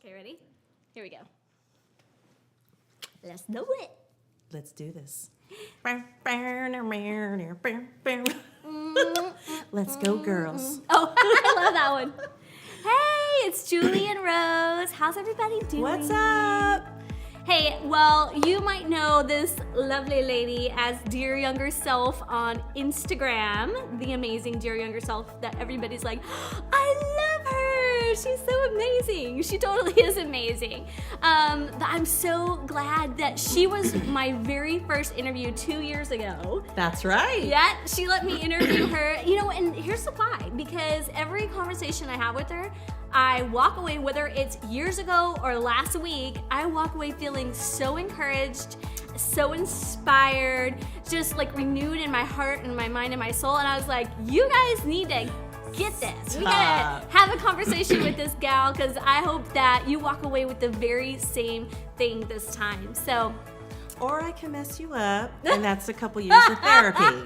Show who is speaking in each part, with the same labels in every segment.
Speaker 1: Okay, ready? Here we go. Let's do it.
Speaker 2: Let's do this. Let's go, girls.
Speaker 1: Oh, I love that one. Hey, it's Julie and Rose. How's everybody doing?
Speaker 2: What's up?
Speaker 1: Hey, well, you might know this lovely lady as Dear Younger Self on Instagram, the amazing Dear Younger Self that everybody's like, I love her. She's so amazing. She totally is amazing. I'm so glad that she was my very first interview 2 years ago.
Speaker 2: That's right.
Speaker 1: Yeah, she let me interview her. You know, and here's the why. Because every conversation I have with her, I walk away, whether it's years ago or last week, I walk away feeling so encouraged, so inspired, just like renewed in my heart and my mind and my soul. And I was like, you guys need to get this. We gotta have a conversation with this gal because I hope that you walk away with the very same thing this time. So,
Speaker 2: or I can mess you up, and that's a couple years of therapy.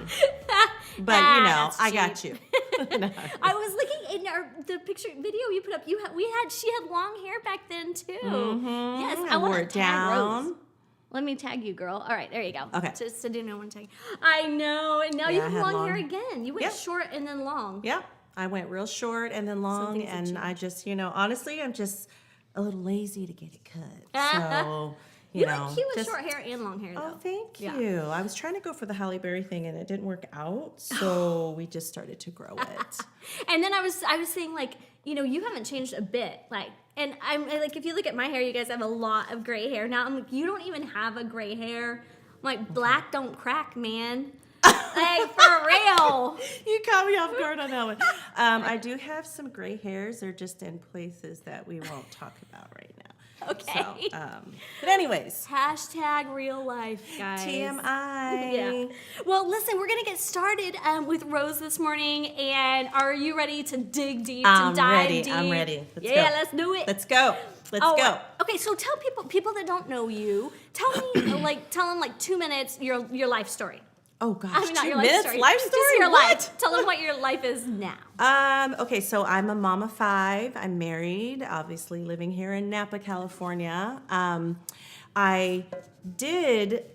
Speaker 2: But you know, I got you. No.
Speaker 1: I was looking in the picture video you put up. She had long hair back then too.
Speaker 2: Mm-hmm.
Speaker 1: Yes,
Speaker 2: I
Speaker 1: want
Speaker 2: wore
Speaker 1: to
Speaker 2: it
Speaker 1: tag
Speaker 2: down.
Speaker 1: Rose. Let me tag you, girl. All right, there you go.
Speaker 2: Okay.
Speaker 1: Just so do no one tag. I know, and now you
Speaker 2: I
Speaker 1: have
Speaker 2: had
Speaker 1: long hair again. You went short and then long.
Speaker 2: Yeah, I went real short and then long, and I just, honestly, I'm just a little lazy to get it cut. So.
Speaker 1: You look cute with short hair and long hair, though.
Speaker 2: Oh, thank you. I was trying to go for the Halle Berry thing, and it didn't work out, so we just started to grow it.
Speaker 1: And then I was saying, like, you haven't changed a bit, like, and I'm like, if you look at my hair, you guys have a lot of gray hair now. I'm like, you don't even have a gray hair. I'm like, black don't crack, man. Like, for real.
Speaker 2: You caught me off guard on that one. I do have some gray hairs. They're just in places that we won't talk about right now.
Speaker 1: Okay.
Speaker 2: So, but anyways.
Speaker 1: Hashtag real life, guys.
Speaker 2: TMI.
Speaker 1: Yeah. Well, listen, we're going to get started with Rose this morning. And are you ready to dig deep, to dive deep?
Speaker 2: I'm ready. Let's go.
Speaker 1: Let's do it.
Speaker 2: Let's go. Let's go.
Speaker 1: Okay, so tell people that don't know you, tell them like 2 minutes your life story.
Speaker 2: Oh gosh,
Speaker 1: I mean, not
Speaker 2: 2
Speaker 1: your
Speaker 2: minutes? Life story?
Speaker 1: Just your
Speaker 2: What?
Speaker 1: life. Tell them what your life is now.
Speaker 2: Okay, so I'm a mom of 5. I'm married, obviously living here in Napa, California. I did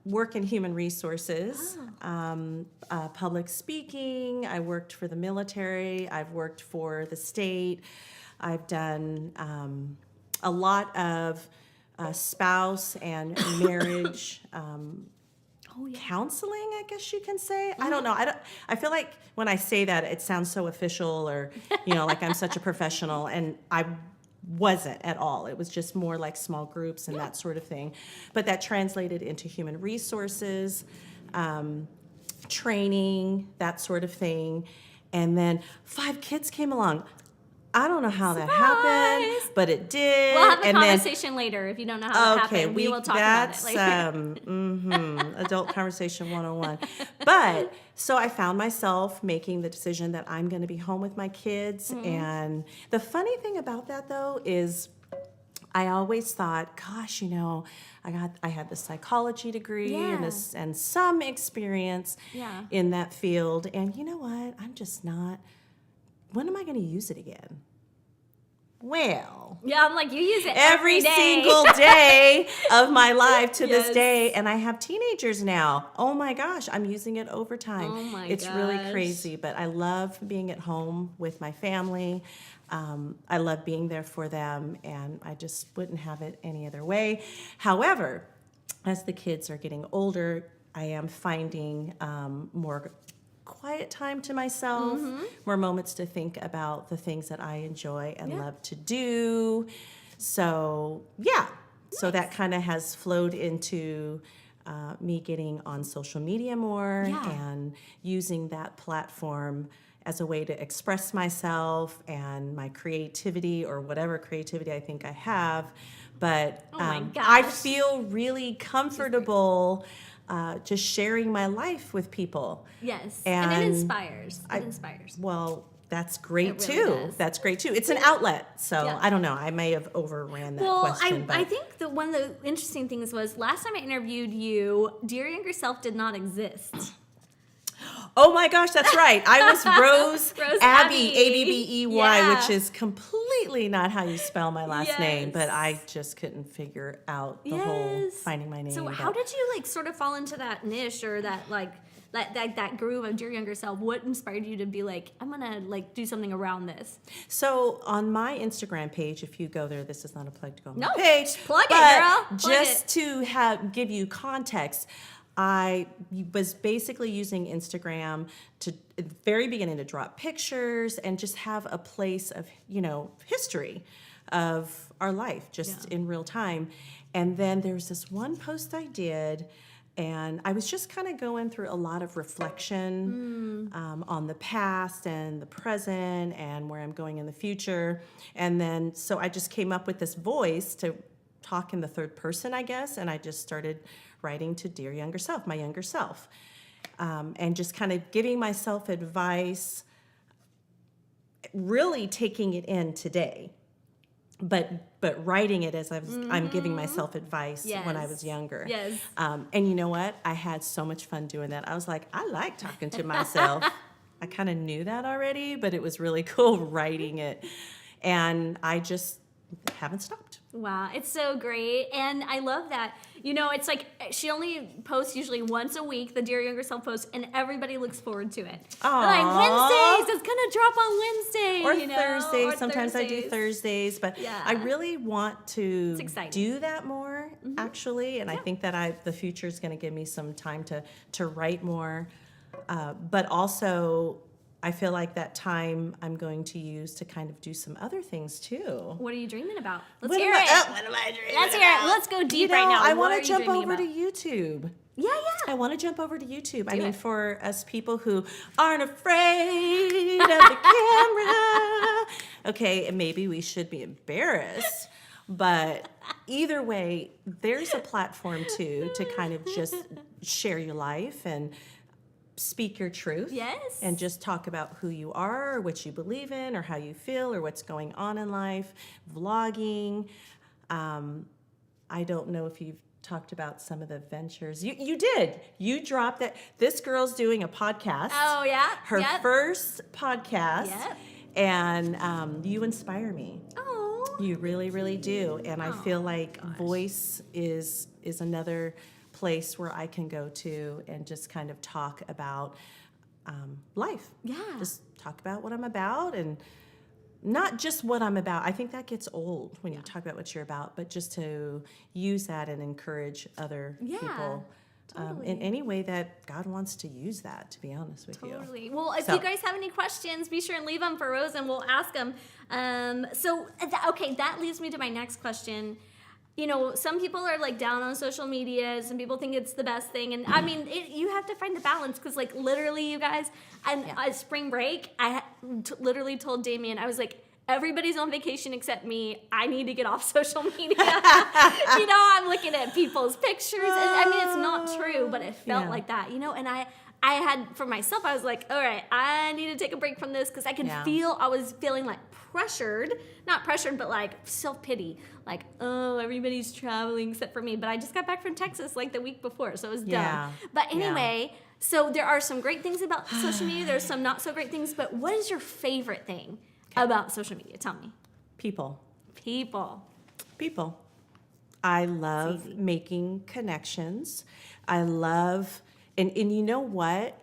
Speaker 2: work in human resources, public speaking. I worked for the military. I've worked for the state. I've done a lot of spouse and marriage counseling, I guess you can say. I don't know. I feel like when I say that, it sounds so official, or like I'm such a professional, and I wasn't at all. It was just more like small groups and that sort of thing. But that translated into human resources, training, that sort of thing. And then 5 kids came along. I don't know how that happened, but it did.
Speaker 1: We'll have a conversation later if you don't know how that happened. We will talk about it later.
Speaker 2: Adult conversation 101. But so I found myself making the decision that I'm going to be home with my kids. And the funny thing about that, though, is I always thought, gosh, I had the psychology degree and some experience in that field. And you know what? I'm just not. When am I going to use it again? Well,
Speaker 1: I'm like, you use it
Speaker 2: every
Speaker 1: day.
Speaker 2: single day of my life to this day, and I have teenagers now. Oh my gosh, I'm using it overtime.
Speaker 1: Oh my
Speaker 2: It's really crazy, but I love being at home with my family. I love being there for them, and I just wouldn't have it any other way. However, as the kids are getting older, I am finding more quiet time to myself, more moments to think about the things that I enjoy and love to do. So, so that kind of has flowed into me getting on social media more and using that platform as a way to express myself and my creativity, or whatever creativity I think I have. But I feel really comfortable just sharing my life with people.
Speaker 1: Yes, and it inspires. It inspires.
Speaker 2: Well, that's great
Speaker 1: It
Speaker 2: too.
Speaker 1: really does.
Speaker 2: That's great too. It's an outlet. So I don't know. I may have overran that question.
Speaker 1: I think that one of the interesting things was last time I interviewed you, Dear Younger Self did not exist.
Speaker 2: Oh my gosh, that's right. I was Roze
Speaker 1: Rose
Speaker 2: Abbey,
Speaker 1: Abbey.
Speaker 2: Abbey,
Speaker 1: Yeah.
Speaker 2: which is completely not how you spell my last name, but
Speaker 1: Yes.
Speaker 2: I just couldn't figure out the whole finding my name.
Speaker 1: So
Speaker 2: but-
Speaker 1: how did you like sort of fall into that niche or that like that groove of Dear Younger Self? What inspired you to be like, I'm gonna like do something around this?
Speaker 2: So on my Instagram page, if you go there, this is not a plug to go on
Speaker 1: No,
Speaker 2: my page.
Speaker 1: just plug it,
Speaker 2: but
Speaker 1: girl. Plug
Speaker 2: just
Speaker 1: it.
Speaker 2: to give you context, I was basically using Instagram to at the very beginning to drop pictures and just have a place of, history of our life just in real time. And then there was this one post I did, and I was just kind of going through a lot of reflection on the past and the present and where I'm going in the future. And then, so I just came up with this voice to talk in the third person, I guess, and I just started writing to Dear Younger Self, my younger self, and just kind of giving myself advice, really taking it in today, but writing it as I'm giving myself advice when I was younger.
Speaker 1: Yes.
Speaker 2: And you know what? I had so much fun doing that. I was like, I like talking to myself. I kind of knew that already, but it was really cool writing it. And I just haven't stopped.
Speaker 1: Wow, it's so great. And I love that. It's like she only posts usually once a week, the Dear Younger Self post, and everybody looks forward to it.
Speaker 2: Aww.
Speaker 1: They're like, Wednesdays, it's going to drop on Wednesday.
Speaker 2: Or Thursdays.
Speaker 1: Or
Speaker 2: Sometimes I do
Speaker 1: Thursdays.
Speaker 2: Thursdays. But
Speaker 1: Yeah.
Speaker 2: I really want to
Speaker 1: It's exciting.
Speaker 2: do that more, actually. And I think that the future is going to give me some time to write more. But also, I feel like that time I'm going to use to kind of do some other things too.
Speaker 1: What are you dreaming about? Let's
Speaker 2: What
Speaker 1: hear
Speaker 2: am
Speaker 1: it.
Speaker 2: I- what am I dreaming
Speaker 1: Let's hear it.
Speaker 2: about?
Speaker 1: Let's go deep right now.
Speaker 2: I
Speaker 1: What
Speaker 2: want
Speaker 1: are
Speaker 2: to
Speaker 1: you
Speaker 2: jump
Speaker 1: dreaming
Speaker 2: over
Speaker 1: about?
Speaker 2: to YouTube.
Speaker 1: Yeah.
Speaker 2: I want to jump over to YouTube. I mean,
Speaker 1: it.
Speaker 2: for us people who aren't afraid of the camera. Okay, and maybe we should be embarrassed. But either way, there's a platform too to kind of just share your life and speak your truth.
Speaker 1: Yes.
Speaker 2: And just talk about who you are, or what you believe in, or how you feel, or what's going on in life. Vlogging. I don't know if you've talked about some of the ventures. You did. You dropped that. This girl's doing a podcast.
Speaker 1: Oh, yeah.
Speaker 2: Her
Speaker 1: Yep.
Speaker 2: first podcast.
Speaker 1: Yep.
Speaker 2: And you inspire me.
Speaker 1: Oh.
Speaker 2: You really, really do. And I feel like voice is another place where I can go to and just kind of talk about life.
Speaker 1: Yeah.
Speaker 2: Just talk about what I'm about, and not just what I'm about. I think that gets old when you talk about what you're about, but just to use that and encourage other people
Speaker 1: totally.
Speaker 2: in any way that God wants to use that, to be honest with you.
Speaker 1: Totally. Well, if
Speaker 2: So-
Speaker 1: you guys have any questions, be sure and leave them for Roze and we'll ask them. That leads me to my next question. Some people are like down on social media. Some people think it's the best thing. And I mean, you have to find the balance because like literally you guys, spring break, I literally told Damien, I was like, everybody's on vacation except me. I need to get off social media. I'm looking at people's pictures. And, I mean, it's not true, but it felt like that, and I had, for myself, I was like, all right, I need to take a break from this because I could feel, I was feeling like pressured, not pressured, but like self-pity. Like, oh, everybody's traveling except for me. But I just got back from Texas like the week before, so it was dumb. But anyway, so there are some great things about social media. There's some not so great things. But what is your favorite thing about social media? Tell me.
Speaker 2: People. I love making connections. I love, and you know what?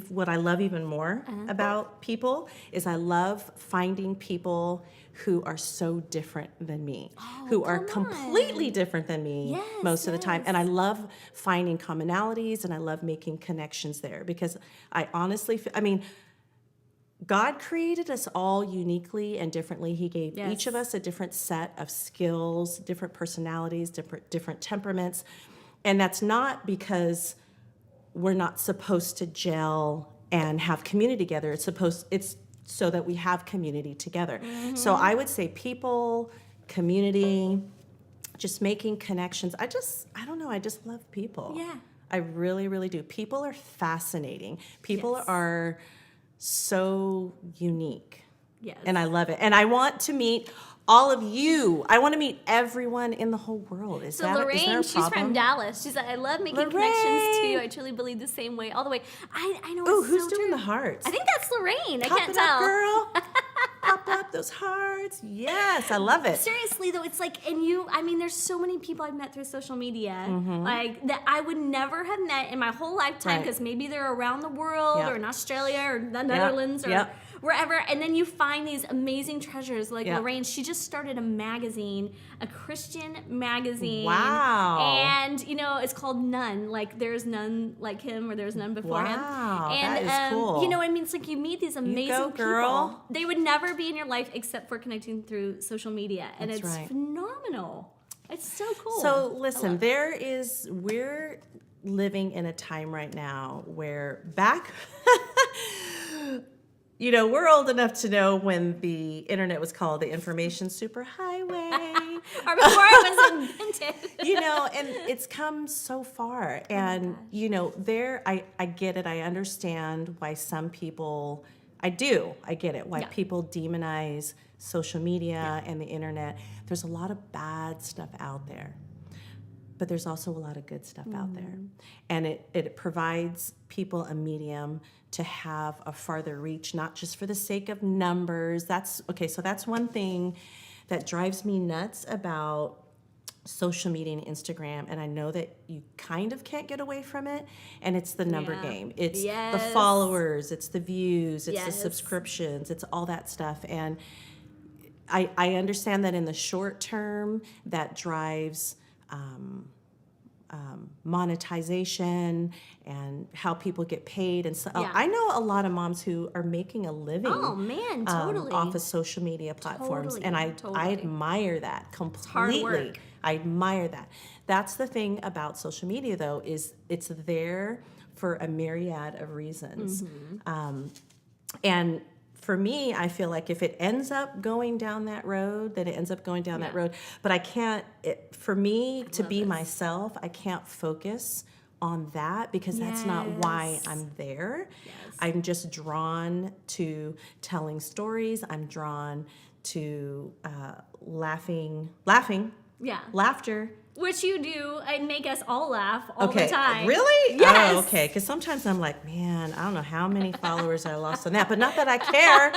Speaker 2: What I love even more about people is I love finding people who are so different than me, who are completely different than me most of the time. And I love finding commonalities and I love making connections there because I honestly, God created us all uniquely and differently. He gave each of us a different set of skills, different personalities, different temperaments. And that's not because we're not supposed to gel and have community together. It's so that we have community together. Mm-hmm. So I would say people, community, just making connections. I don't know, I just love people.
Speaker 1: Yeah.
Speaker 2: I really, really do. People are fascinating. People are so unique.
Speaker 1: Yes.
Speaker 2: And I love it. And I want to meet all of you. I want to meet everyone in the whole world. Is there a
Speaker 1: Lorraine, she's
Speaker 2: problem?
Speaker 1: from Dallas. She's like, I love making connections too. I truly believe the same way, all the way. I know.
Speaker 2: Ooh,
Speaker 1: it's
Speaker 2: who's
Speaker 1: so
Speaker 2: doing
Speaker 1: true.
Speaker 2: the hearts?
Speaker 1: I think that's Lorraine. I
Speaker 2: Pop
Speaker 1: can't
Speaker 2: it
Speaker 1: tell.
Speaker 2: up, girl. Pop up those hearts. Yes, I love it.
Speaker 1: Seriously though, it's like, I mean, there's so many people I've met through social media,
Speaker 2: Mm-hmm.
Speaker 1: like that I would never have met in my whole lifetime,
Speaker 2: Right.
Speaker 1: because maybe they're around the world
Speaker 2: Yep.
Speaker 1: or in Australia or the Netherlands or
Speaker 2: Yep.
Speaker 1: wherever, and then you find these amazing treasures like
Speaker 2: Yep.
Speaker 1: Lorraine. She just started a magazine, a Christian magazine.
Speaker 2: Wow.
Speaker 1: And it's called None. Like there's none like him, or there's none before him.
Speaker 2: Wow,
Speaker 1: And
Speaker 2: that is cool.
Speaker 1: I mean, it's like you meet these amazing
Speaker 2: girl.
Speaker 1: people. They would never be in your life except for connecting through social media, and
Speaker 2: That's
Speaker 1: it's
Speaker 2: right.
Speaker 1: phenomenal. It's so cool.
Speaker 2: So listen, we're living in a time right now where we're old enough to know when the internet was called the information superhighway.
Speaker 1: or before it was invented.
Speaker 2: And it's come so far. And, I get it. I understand why some people, I get it, why people demonize social media and the internet. There's a lot of bad stuff out there, but there's also a lot of good stuff out there. And it provides people a medium to have a farther reach, not just for the sake of numbers. So that's one thing that drives me nuts about social media and Instagram, and I know that you kind of can't get away from it, and it's the number game. It's the followers, it's the views, it's the subscriptions, it's all that stuff. And I understand that in the short term, that drives monetization and how people get paid. And so I know a lot of moms who are making a living off of social media platforms. And I admire that completely.
Speaker 1: hard work.
Speaker 2: I admire that. That's the thing about social media, though, is it's there for a myriad of reasons. And for me, I feel like if it ends up going down that road, then it ends up going down that road. But I can't, for me to be myself, I can't focus on that because that's not why I'm there. I'm just drawn to telling stories. I'm drawn to laughter.
Speaker 1: Which you do, and make us all laugh all the
Speaker 2: Okay,
Speaker 1: time.
Speaker 2: really?
Speaker 1: Yes.
Speaker 2: Oh, okay, because sometimes I'm like, man, I don't know how many followers I lost on that, but not that I care.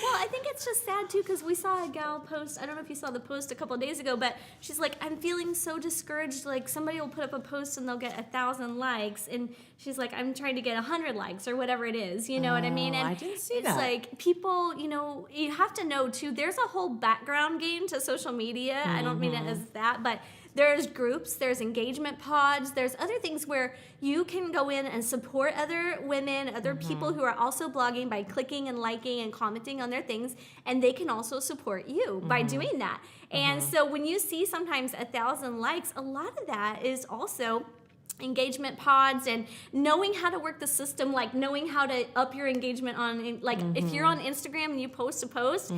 Speaker 1: Well, I think it's just sad too, because we saw a gal post, I don't know if you saw the post a couple of days ago, but she's like, I'm feeling so discouraged. Like, somebody will put up a post and they'll get 1,000 likes, and she's like, I'm trying to get 100 likes or whatever it is. You know what I mean? And
Speaker 2: I didn't see
Speaker 1: it's
Speaker 2: that.
Speaker 1: like people, you have to know too, there's a whole background game to social media. I don't mean it as that, but there's groups, there's engagement pods, there's other things where you can go in and support other women, other people who are also blogging by clicking and liking and commenting on their things, and they can also support you by doing that. And so when you see sometimes 1,000 likes, a lot of that is also engagement pods and knowing how to work the system, like knowing how to up your engagement on, like if you're on Instagram and you post a post,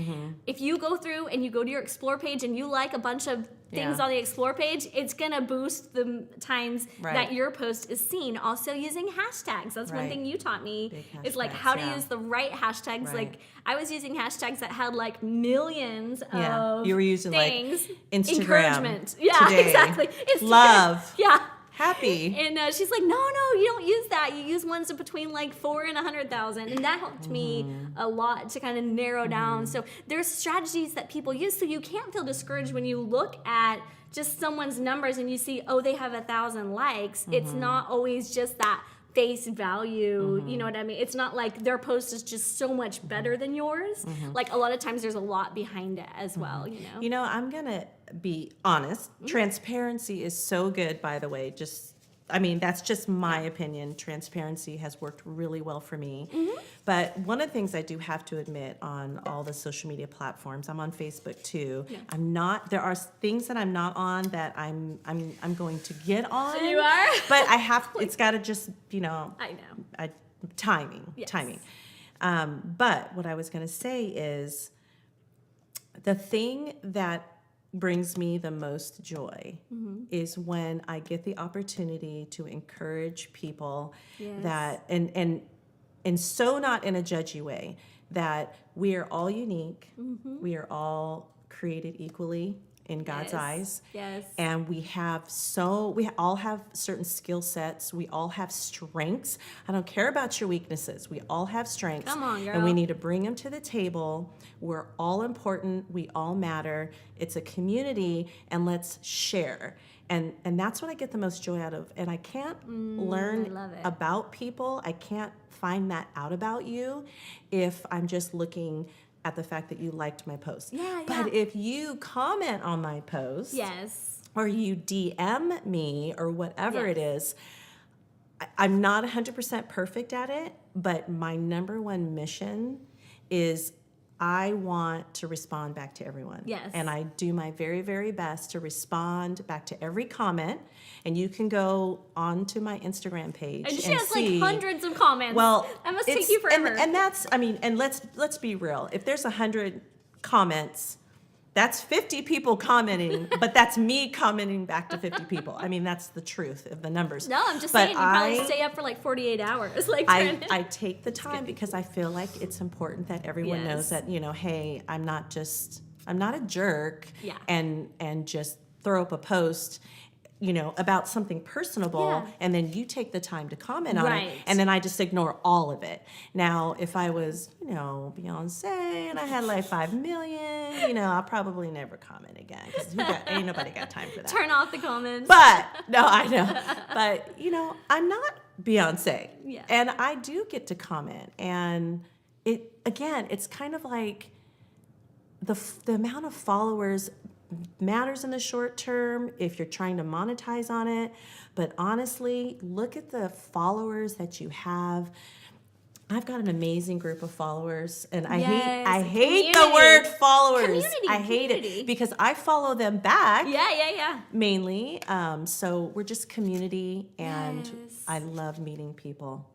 Speaker 1: if you go through and you go to your explore page and you like a bunch of things on the explore page, it's gonna boost the times that your post is seen. Also using hashtags, that's one thing you taught me, is like how to use the right hashtags. Like I was using hashtags that had like millions of
Speaker 2: you were using
Speaker 1: things.
Speaker 2: like Instagram
Speaker 1: encouragement,
Speaker 2: today.
Speaker 1: exactly,
Speaker 2: love, happy.
Speaker 1: And she's like, no, you don't use that. You use ones between like 4 and 100,000. And that helped me a lot to kind of narrow down. So there's strategies that people use. So you can't feel discouraged when you look at just someone's numbers and you see, oh, they have 1,000 likes. It's not always just that face value, you know what I mean? It's not like their post is just so much better than yours. Like a lot of times there's a lot behind it as well, you know?
Speaker 2: I'm going to be honest. Transparency is so good, by the way. That's just my opinion. Transparency has worked really well for me. But one of the things I do have to admit on all the social media platforms, I'm on Facebook too. There are things that I'm not on that I'm going to get on.
Speaker 1: You are?
Speaker 2: But I have, it's got to just,
Speaker 1: I know.
Speaker 2: Timing. But what I was going to say is the thing that brings me the most joy is when I get the opportunity to encourage people that, and so not in a judgy way, that we are all unique. We are all created equally in God's eyes.
Speaker 1: Yes.
Speaker 2: And we all have certain skill sets. We all have strengths. I don't care about your weaknesses. We all have strengths.
Speaker 1: Come on, girl.
Speaker 2: And we need to bring them to the table. We're all important. We all matter. It's a community, and let's share. And that's what I get the most joy out of. And I can't learn about people. I can't find that out about you if I'm just looking at the fact that you liked my post. But if you comment on my post, or you DM me or whatever it is, I'm not 100% perfect at it, but my number one mission is I want to respond back to everyone. And I do my very, very best to respond back to every comment. And you can go onto my Instagram page
Speaker 1: and she
Speaker 2: and
Speaker 1: has
Speaker 2: see,
Speaker 1: like hundreds of comments.
Speaker 2: Well,
Speaker 1: that must take you forever.
Speaker 2: And that's, I mean, and let's be real. If there's 100 comments, that's 50 people commenting, but that's me commenting back to 50 people. I mean, that's the truth of the numbers.
Speaker 1: No, I'm just saying you probably stay up for like 48 hours. Like
Speaker 2: I take the time because I feel like it's important that everyone knows that, hey, I'm not a jerk and just throw up a post, about something personable, and then you take the time to comment on it, and then I just ignore all of it. Now, if I was, Beyonce, and I had like 5 million, I'll probably never comment again because ain't nobody got time for that.
Speaker 1: Turn off the comments.
Speaker 2: But, no, I know. But, I'm not Beyonce. And I do get to comment. And it's kind of like the amount of followers matters in the short term if you're trying to monetize on it, but honestly, look at the followers that you have. I've got an amazing group of followers, and I hate the word followers. I hate it because I follow them back. Mainly. So we're just community, and I love meeting people.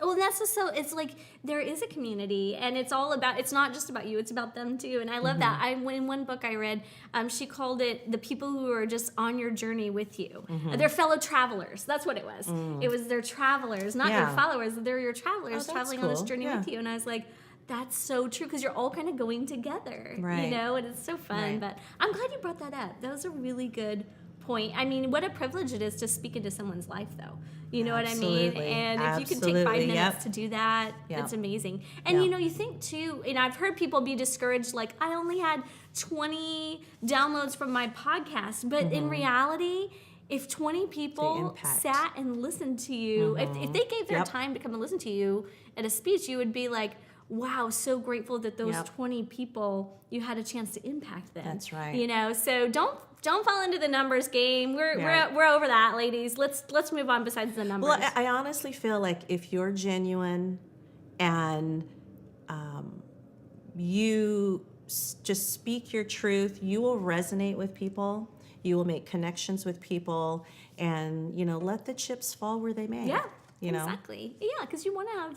Speaker 1: Well, that's just it's like there is a community, and it's not just about you, it's about them too. And I love that. In one book I read, she called it the people who are just on your journey with you. They're fellow travelers. That's what it was. It was their travelers, not your followers. They're your travelers traveling on this journey with you. And I was like, that's so true, because you're all kind of going together, and it's so fun. But I'm glad you brought that up. That was a really good point. I mean, what a privilege it is to speak into someone's life, though. You know what I mean? And if you can take 5 minutes to do that, it's amazing. And you think too, and I've heard people be discouraged, like, I only had 20 downloads from my podcast, but in reality, if 20 people sat and listened to you, if they gave their time to come and listen to you at a speech, you would be like, wow, so grateful that those 20 people, you had a chance to impact them.
Speaker 2: That's right.
Speaker 1: So don't fall into the numbers game. We're over that, ladies. Let's move on besides the numbers.
Speaker 2: Well, I honestly feel like if you're genuine and you just speak your truth, you will resonate with people. You will make connections with people, and let the chips fall where they may.
Speaker 1: Exactly. Yeah, because you want to have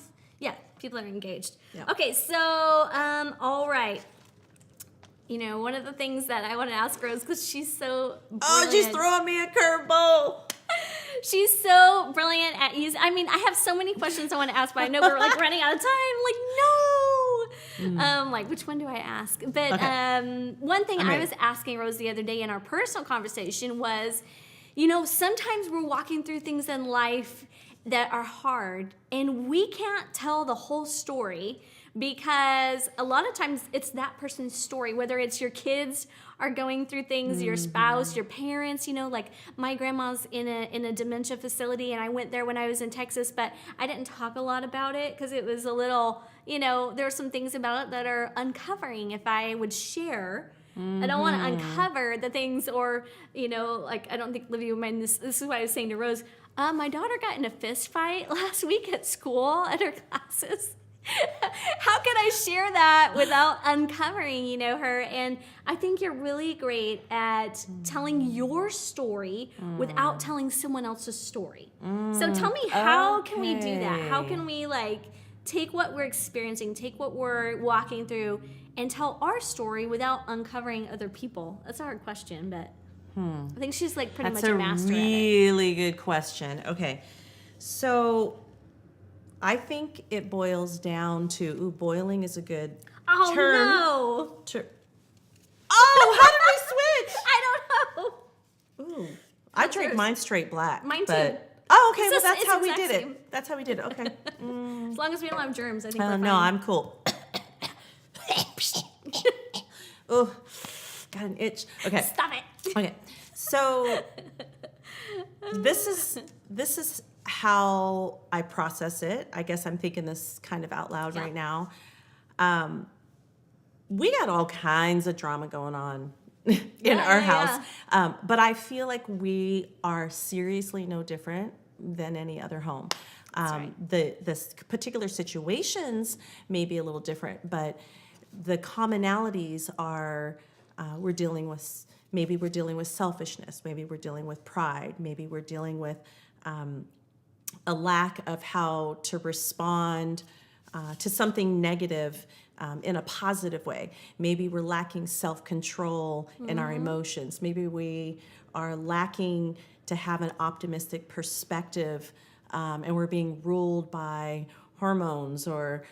Speaker 1: people that are engaged. Okay, so all right. One of the things that I want to ask Roze, because she's so brilliant.
Speaker 2: Oh, she's throwing me a curveball.
Speaker 1: She's so brilliant at using. I mean, I have so many questions I want to ask, but I know we're like running out of time. Like, no. Like, which one do I ask? But one thing I was asking Roze the other day in our personal conversation was, sometimes we're walking through things in life that are hard, and we can't tell the whole story, because a lot of times it's that person's story, whether it's your kids are going through things, your spouse, your parents, like my grandma's in a dementia facility, and I went there when I was in Texas, but I didn't talk a lot about it because it was a little, there are some things about it that are uncovering if I would share. I don't want to uncover the things, or, like, I don't think Livy would mind this. This is what I was saying to Roze. My daughter got in a fist fight last week at school at her classes. How can I share that without uncovering, her? And I think you're really great at telling your story without telling someone else's story. So tell me, how can we do that? How can we, take what we're experiencing, take what we're walking through, and tell our story without uncovering other people? That's a hard question, but I think she's pretty much a master at it.
Speaker 2: That's a really good question. Okay, so I think it boils down to, boiling is a good
Speaker 1: Oh,
Speaker 2: term.
Speaker 1: no.
Speaker 2: Oh, how did we switch?
Speaker 1: I don't know.
Speaker 2: Ooh, I
Speaker 1: What's
Speaker 2: drank
Speaker 1: yours?
Speaker 2: mine straight black.
Speaker 1: Mine too.
Speaker 2: Oh, okay.
Speaker 1: It's
Speaker 2: Well,
Speaker 1: just-
Speaker 2: that's
Speaker 1: it's
Speaker 2: how we
Speaker 1: exact
Speaker 2: did
Speaker 1: same.
Speaker 2: it. That's how we did it. Okay.
Speaker 1: As long as we don't have germs, I think we're fine.
Speaker 2: No, I'm cool. Oh, got an itch. Okay.
Speaker 1: Stop it.
Speaker 2: Okay. So this is how I process it. I guess I'm thinking this kind of out loud right now. We got all kinds of drama going on in our house. But I feel like we are seriously no different than any other home.
Speaker 1: right.
Speaker 2: The particular situations may be a little different, but the commonalities are we're dealing with selfishness, maybe we're dealing with pride, maybe we're dealing with a lack of how to respond to something negative in a positive way. Maybe we're lacking self-control in our emotions. Maybe we are lacking to have an optimistic perspective, and we're being ruled by hormones, or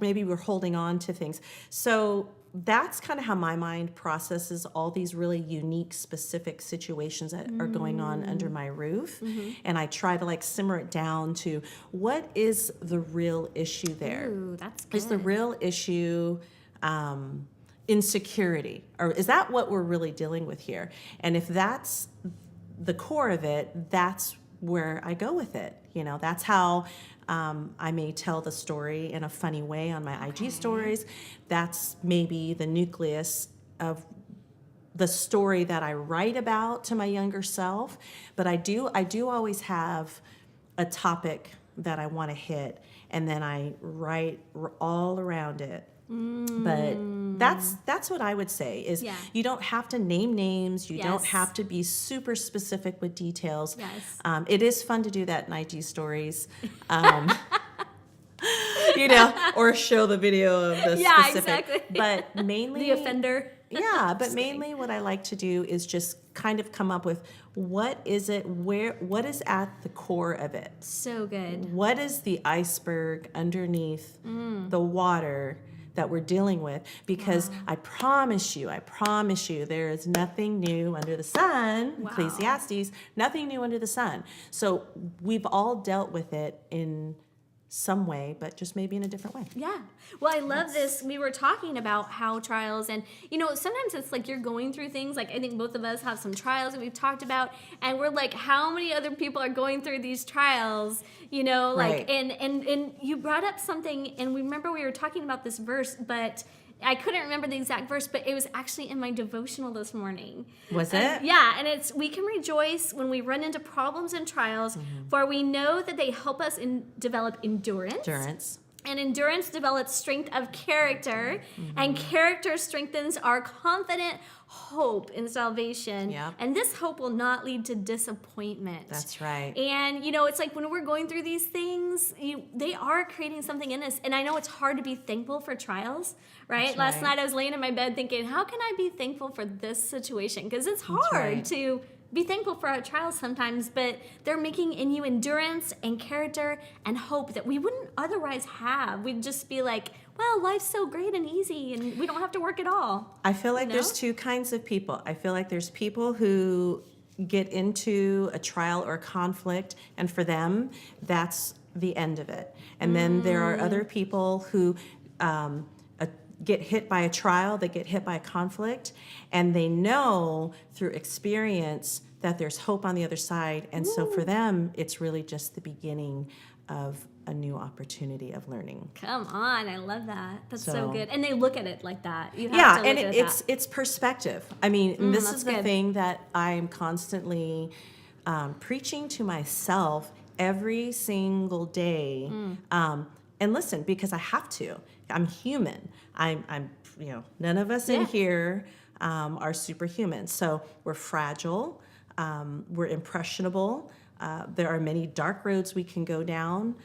Speaker 2: maybe we're holding on to things. So that's kind of how my mind processes all these really unique, specific situations that are going on under my roof. And I try to simmer it down to, what is the real issue there?
Speaker 1: Ooh, that's good.
Speaker 2: Is the real issue insecurity? Or is that what we're really dealing with here? And if that's the core of it, that's where I go with it. That's how I may tell the story in a funny way on my IG stories. That's maybe the nucleus of the story that I write about to my younger self. But I do always have a topic that I want to hit, and then I write all around it. But that's what I would say is, you don't have to name names. You don't have to be super specific with details.
Speaker 1: Yes.
Speaker 2: It is fun to do that in IG stories. Or show the video of the specific.
Speaker 1: Exactly.
Speaker 2: But mainly
Speaker 1: The offender.
Speaker 2: Yeah, but mainly what I like to do is just kind of come up with, what is it, what is at the core of it?
Speaker 1: So good.
Speaker 2: What is the iceberg underneath the water that we're dealing with? Because I promise you, there is nothing new under the sun.
Speaker 1: Wow.
Speaker 2: Ecclesiastes, nothing new under the sun. So we've all dealt with it in some way, but just maybe in a different way.
Speaker 1: Yeah. Well, I love this. We were talking about how trials, and sometimes it's like you're going through things. Like, I think both of us have some trials that we've talked about, and we're like, how many other people are going through these trials?
Speaker 2: Right.
Speaker 1: And you brought up something, and we remember we were talking about this verse, but I couldn't remember the exact verse, but it was actually in my devotional this morning.
Speaker 2: Was it?
Speaker 1: Yeah, and it's, we can rejoice when we run into problems and trials, for we know that they help us develop endurance. And endurance develops strength of character, and character strengthens our confident hope in salvation.
Speaker 2: Yep.
Speaker 1: And this hope will not lead to disappointment.
Speaker 2: That's right.
Speaker 1: And, it's like when we're going through these things, they are creating something in us. And I know it's hard to be thankful for trials, right?
Speaker 2: That's
Speaker 1: Last
Speaker 2: right.
Speaker 1: night I was laying in my bed thinking, how can I be thankful for this situation? Because it's hard
Speaker 2: right.
Speaker 1: to be thankful for our trials sometimes, but they're making in you endurance and character and hope that we wouldn't otherwise have. We'd just be like, well, life's so great and easy, and we don't have to work at all.
Speaker 2: I feel like there's two kinds of people. I feel like there's people who get into a trial or conflict, and for them, that's the end of it. And then there are other people who get hit by a trial, they get hit by a conflict, and they know through experience that there's hope on the other side. And so for them, it's really just the beginning of a new opportunity of learning.
Speaker 1: Come on, I love that. That's so
Speaker 2: So-
Speaker 1: good. And they look at it like that. You have
Speaker 2: Yeah,
Speaker 1: to look
Speaker 2: and
Speaker 1: at
Speaker 2: it's perspective. I mean, this
Speaker 1: that's
Speaker 2: is the
Speaker 1: good.
Speaker 2: thing that I'm constantly preaching to myself every single day. And listen, because I have to. I'm human. I'm none of us in here are superhuman. So we're fragile. We're impressionable. There are many dark roads we can go down.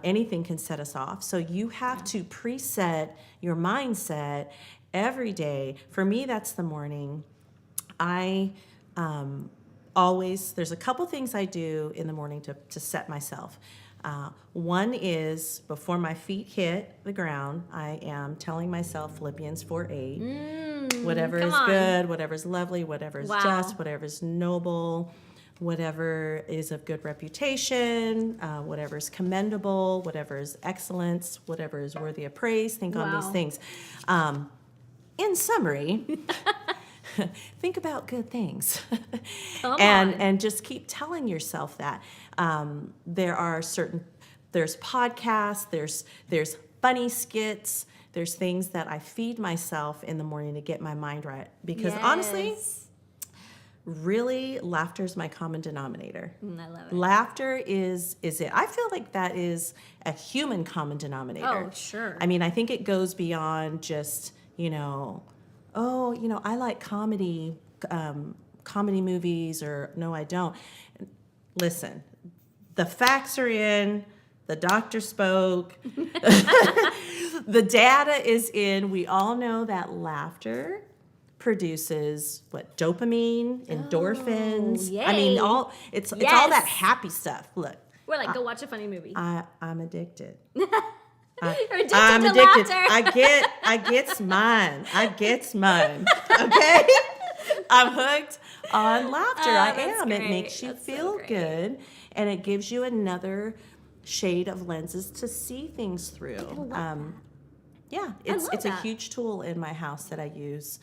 Speaker 2: Anything can set us off. So you have to preset your mindset every day. For me, that's the morning. I there's a couple things I do in the morning to set myself. One is before my feet hit the ground, I am telling myself Philippians 4:8. Whatever is good, whatever is lovely, whatever is just, whatever is noble, whatever is of good reputation, whatever is commendable, whatever is excellence, whatever is worthy of praise. Think on these things. In summary, think about good things. And just keep telling yourself that. There's podcasts, there's funny skits, there's things that I feed myself in the morning to get my mind right. Because honestly, really, laughter is my common denominator.
Speaker 1: I love it.
Speaker 2: Laughter is it. I feel like that is a human common denominator.
Speaker 1: Oh, sure.
Speaker 2: I mean, I think it goes beyond just, I like comedy movies, or no, I don't. Listen, the facts are in, the doctor spoke, the data is in. We all know that laughter produces dopamine, endorphins.
Speaker 1: Yay.
Speaker 2: I mean, it's all that happy stuff. Look,
Speaker 1: We're like, go watch a funny movie.
Speaker 2: I'm addicted.
Speaker 1: You're addicted
Speaker 2: I'm
Speaker 1: to
Speaker 2: addicted.
Speaker 1: laughter.
Speaker 2: I get mine. Okay, I'm hooked on laughter. I am.
Speaker 1: Great.
Speaker 2: It makes you feel good, and it gives you another shade of lenses to see things through. Yeah, it's a huge tool in my house that I use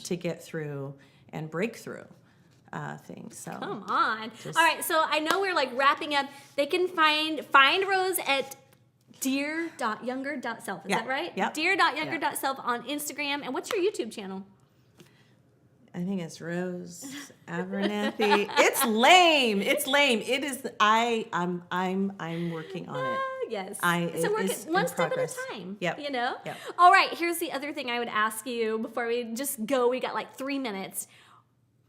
Speaker 2: to get through and break through things. So
Speaker 1: come on. All right, so I know we're like wrapping up. They can find Roze at dear.younger.self. Is that right?
Speaker 2: Yep.
Speaker 1: Dear.younger.self on Instagram. And what's your YouTube channel?
Speaker 2: I think it's Roze Abernethy. It's lame. It is. I'm working on it.
Speaker 1: Yes.
Speaker 2: So
Speaker 1: we're one step at a time.
Speaker 2: Yep.
Speaker 1: Yep. All right. Here's the other thing I would ask you before we just go. We got like 3 minutes.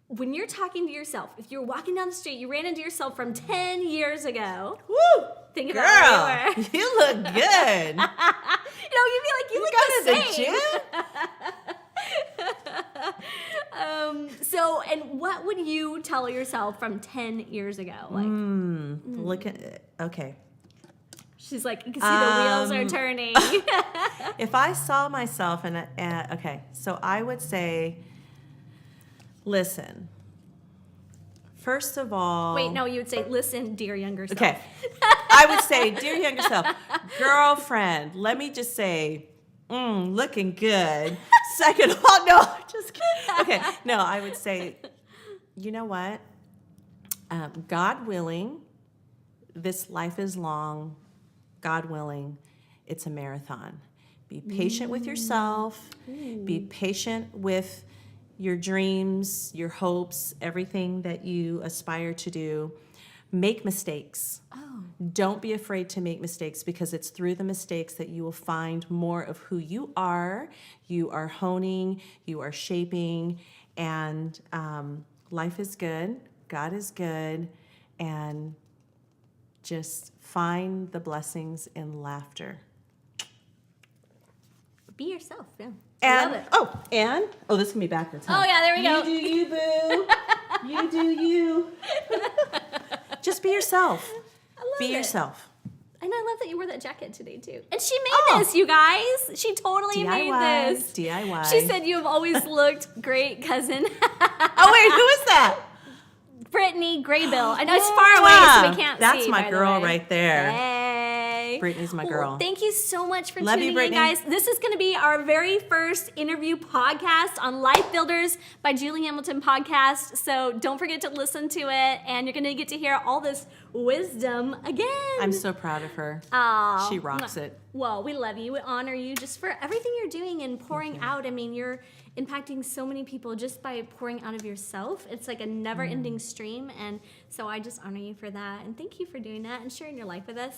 Speaker 1: When you're talking to yourself, if you're walking down the street, you ran into yourself from 10 years ago.
Speaker 2: Woo!
Speaker 1: Think about where you were.
Speaker 2: You look good.
Speaker 1: You'd be like, you look
Speaker 2: go
Speaker 1: the
Speaker 2: to
Speaker 1: same.
Speaker 2: the gym?
Speaker 1: So, and what would you tell yourself from 10 years ago? Like,
Speaker 2: Look at it. Okay.
Speaker 1: She's like, you can see the wheels are turning.
Speaker 2: If I saw myself okay, so I would say, listen, first of all.
Speaker 1: Wait, no, you would say, listen, dear younger self.
Speaker 2: Okay. I would say, dear younger self, girlfriend, let me just say, looking good. Second of all, no, just kidding. Okay, no, I would say, you know what? God willing, this life is long. God willing, it's a marathon. Be patient with yourself. Be patient with your dreams, your hopes, everything that you aspire to do. Make mistakes. Don't be afraid to make mistakes, because it's through the mistakes that you will find more of who you are. You are honing, you are shaping, and life is good. God is good, and just find the blessings in laughter.
Speaker 1: Be yourself, yeah. I love it.
Speaker 2: This can be backwards, huh?
Speaker 1: Oh, yeah, there we go.
Speaker 2: You do you, boo. You do you. Just be yourself.
Speaker 1: I love
Speaker 2: Be
Speaker 1: it.
Speaker 2: yourself.
Speaker 1: And I love that you wore that jacket today, too. And she made this, you guys. She totally made this.
Speaker 2: DIY.
Speaker 1: She said you have always looked great, cousin.
Speaker 2: Oh, wait, who is that?
Speaker 1: Brittany Graybill. I know it's far away, so we can't see.
Speaker 2: That's my
Speaker 1: by the
Speaker 2: girl
Speaker 1: way.
Speaker 2: right there.
Speaker 1: Hey.
Speaker 2: Brittany's my girl.
Speaker 1: Well, thank you so much for
Speaker 2: Love you,
Speaker 1: tuning in,
Speaker 2: Brittany.
Speaker 1: guys. This is going to be our very first interview podcast on Life Builders by Julie Hamilton podcast. So don't forget to listen to it, and you're going to get to hear all this wisdom again.
Speaker 2: I'm so proud of her.
Speaker 1: Oh,
Speaker 2: She rocks it.
Speaker 1: Well, we love you. We honor you just for everything you're doing and pouring out. I mean, you're impacting so many people just by pouring out of yourself. It's like a never-ending stream, and so I just honor you for that. And thank you for doing that and sharing your life with us.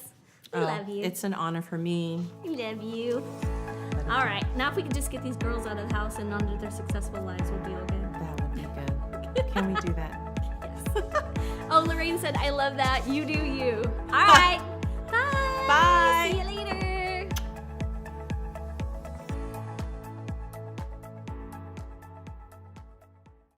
Speaker 1: We love you.
Speaker 2: It's an honor for me.
Speaker 1: We love you. All right, now if we could just get these girls out of the house and onto their successful lives, we'll be okay.
Speaker 2: That would be good. Can we do that?
Speaker 1: Yes. Oh, Lorraine said, I love that. You do you. All right.